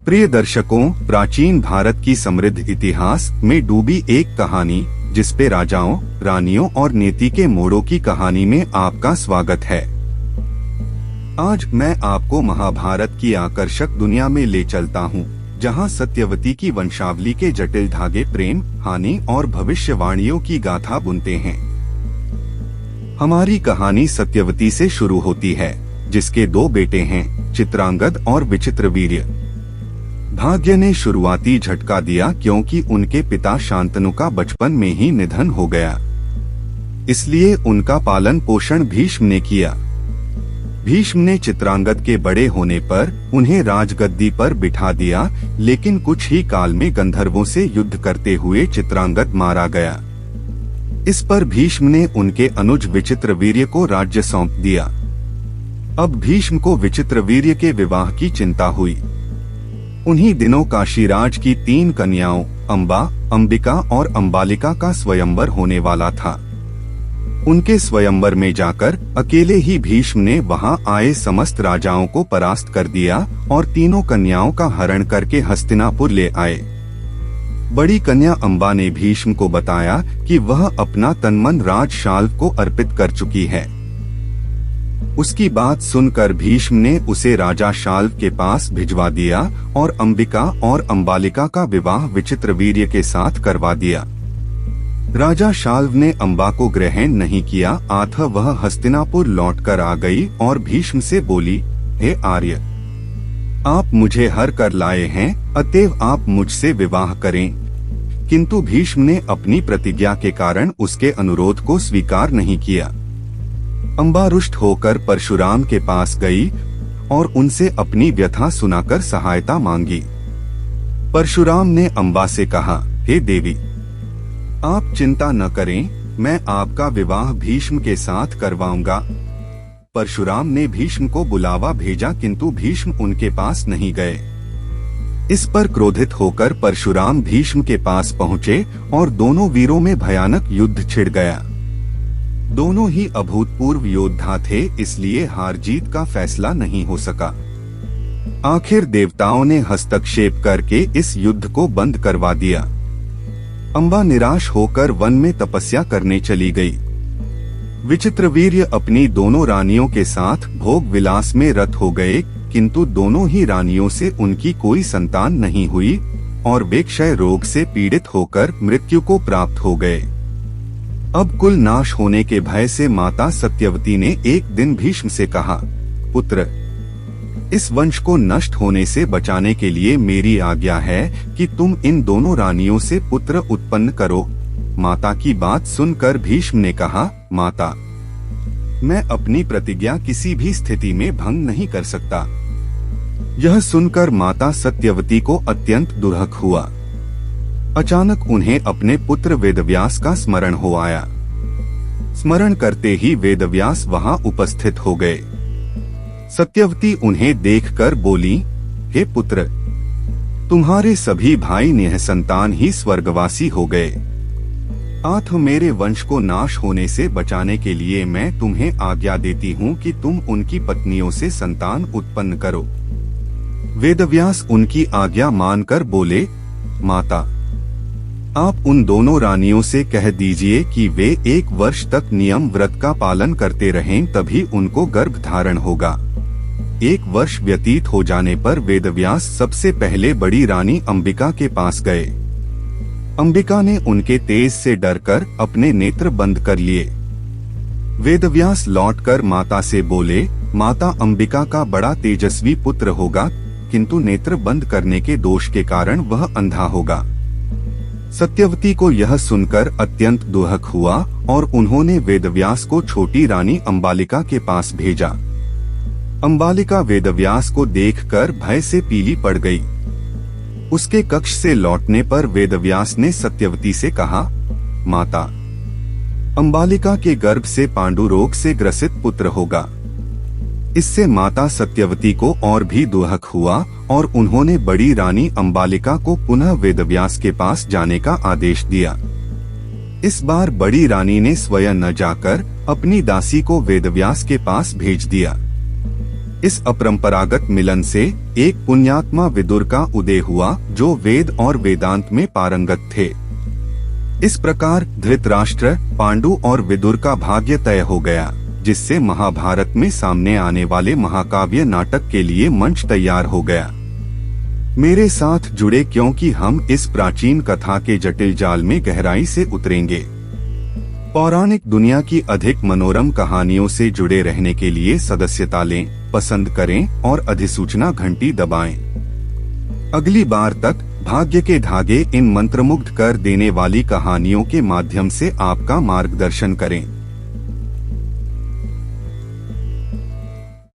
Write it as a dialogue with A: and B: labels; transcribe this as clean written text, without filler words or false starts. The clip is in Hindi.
A: प्रिय दर्शकों, प्राचीन भारत की समृद्ध इतिहास में डूबी एक कहानी जिसपे राजाओं, रानियों और नीति के मोड़ों की कहानी में आपका स्वागत है। आज मैं आपको महाभारत की आकर्षक दुनिया में ले चलता हूँ, जहाँ सत्यवती की वंशावली के जटिल धागे प्रेम, हानि और भविष्यवाणियों की गाथा बुनते हैं। हमारी कहानी सत्यवती से शुरू होती है, जिसके दो बेटे हैं, चित्रांगद और विचित्रवीर्य। भाग्य ने शुरुआती झटका दिया क्योंकि उनके पिता शांतनु का बचपन में ही निधन हो गया। इसलिए उनका पालन पोषण भीष्म ने किया। भीष्म ने चित्रांगद के बड़े होने पर उन्हें राजगद्दी पर बिठा दिया, लेकिन कुछ ही काल में गंधर्वों से युद्ध करते हुए चित्रांगद मारा गया। इस पर भीष्म ने उनके अनुज विचित्रवीर्य को राज्य सौंप दिया। अब भीष्म को विचित्रवीर्य के विवाह की चिंता हुई। उन्हीं दिनों काशीराज की 3 कन्याओं अंबा, अंबिका और अंबालिका का स्वयंवर होने वाला था। उनके स्वयंवर में जाकर अकेले ही भीष्म ने वहां आए समस्त राजाओं को परास्त कर दिया और तीनों कन्याओं का हरण करके हस्तिनापुर ले आए। बड़ी कन्या अंबा ने भीष्म को बताया कि वह अपना तनमन राज शाल्व को अर्पित कर चुकी है। उसकी बात सुनकर भीष्म ने उसे राजा शाल्व के पास भिजवा दिया और अंबिका और अंबालिका का विवाह विचित्रवीर्य के साथ करवा दिया। राजा शाल्व ने अंबा को ग्रहण नहीं किया, अतः वह हस्तिनापुर लौटकर आ गई और भीष्म से बोली, हे आर्य, आप मुझे हर कर लाए हैं, अतएव आप मुझसे विवाह करें। किंतु भीष्म ने अपनी प्रतिज्ञा के कारण उसके अनुरोध को स्वीकार नहीं किया। अंबा रुष्ट होकर परशुराम के पास गई और उनसे अपनी व्यथा सुनाकर सहायता मांगी। परशुराम ने अंबा से कहा, हे देवी, आप चिंता न करें, मैं आपका विवाह भीष्म के साथ करवाऊंगा। परशुराम ने भीष्म को बुलावा भेजा, किंतु भीष्म उनके पास नहीं गए। इस पर क्रोधित होकर परशुराम भीष्म के पास पहुँचे और दोनों वीरों में भयानक युद्ध छिड़ गया। दोनों ही अभूतपूर्व योद्धा थे, इसलिए हार जीत का फैसला नहीं हो सका। आखिर देवताओं ने हस्तक्षेप करके इस युद्ध को बंद करवा दिया। अंबा निराश होकर वन में तपस्या करने चली गई। विचित्रवीर्य अपनी दोनों रानियों के साथ भोग विलास में रत हो गए, किंतु दोनों ही रानियों से उनकी कोई संतान नहीं हुई और वे क्षय रोग से पीड़ित होकर मृत्यु को प्राप्त हो गए। अब कुल नाश होने के भय से माता सत्यवती ने एक दिन भीष्म से कहा, पुत्र, इस वंश को नष्ट होने से बचाने के लिए मेरी आज्ञा है कि तुम इन दोनों रानियों से पुत्र उत्पन्न करो। माता की बात सुनकर भीष्म ने कहा, माता, मैं अपनी प्रतिज्ञा किसी भी स्थिति में भंग नहीं कर सकता। यह सुनकर माता सत्यवती को अत्यंत दुर्हक हुआ। अचानक उन्हें अपने पुत्र वेदव्यास का स्मरण हो आया। स्मरण करते ही वेदव्यास वहां उपस्थित हो गए। सत्यवती उन्हें देखकर बोली, हे पुत्र, तुम्हारे सभी भाई निःसंतान ही स्वर्गवासी हो गए। अतः मेरे वंश को नाश होने से बचाने के लिए मैं तुम्हें आज्ञा देती हूँ कि तुम उनकी पत्नियों से संतान उत्पन्न करो। वेदव्यास उनकी आज्ञा मानकर बोले, माता, आप उन दोनों रानियों से कह दीजिए कि वे 1 वर्ष तक नियम व्रत का पालन करते रहें, तभी उनको गर्भ धारण होगा। 1 वर्ष व्यतीत हो जाने पर वेदव्यास सबसे पहले बड़ी रानी अंबिका के पास गए। अंबिका ने उनके तेज से डरकर अपने नेत्र बंद कर लिए। वेदव्यास लौटकर माता से बोले, माता, अंबिका का बड़ा तेजस्वी पुत्र होगा, किंतु नेत्र बंद करने के दोष के कारण वह अंधा होगा। सत्यवती को यह सुनकर अत्यंत दुहक हुआ और उन्होंने वेदव्यास को छोटी रानी अंबालिका के पास भेजा। अंबालिका वेदव्यास को देखकर भय से पीली पड़ गई। उसके कक्ष से लौटने पर वेदव्यास ने सत्यवती से कहा, माता, अंबालिका के गर्भ से पांडु रोग से ग्रसित पुत्र होगा। इससे माता सत्यवती को और भी दुहक हुआ और उन्होंने बड़ी रानी अंबालिका को पुनः वेदव्यास के पास जाने का आदेश दिया। इस बार बड़ी रानी ने स्वयं न जाकर अपनी दासी को वेदव्यास के पास भेज दिया। इस अपरंपरागत मिलन से एक पुण्यात्मा विदुर का उदय हुआ जो वेद और वेदांत में पारंगत थे। इस प्रकार धृतराष्ट्र, पांडु और विदुर का भाग्य तय हो गया, जिससे महाभारत में सामने आने वाले महाकाव्य नाटक के लिए मंच तैयार हो गया। मेरे साथ जुड़े क्योंकि हम इस प्राचीन कथा के जटिल जाल में गहराई से उतरेंगे। पौराणिक दुनिया की अधिक मनोरम कहानियों से जुड़े रहने के लिए सदस्यता लें, पसंद करें और अधिसूचना घंटी दबाएं। अगली बार तक भाग्य के धागे इन मंत्रमुग्ध कर देने वाली कहानियों के माध्यम से आपका मार्गदर्शन करें।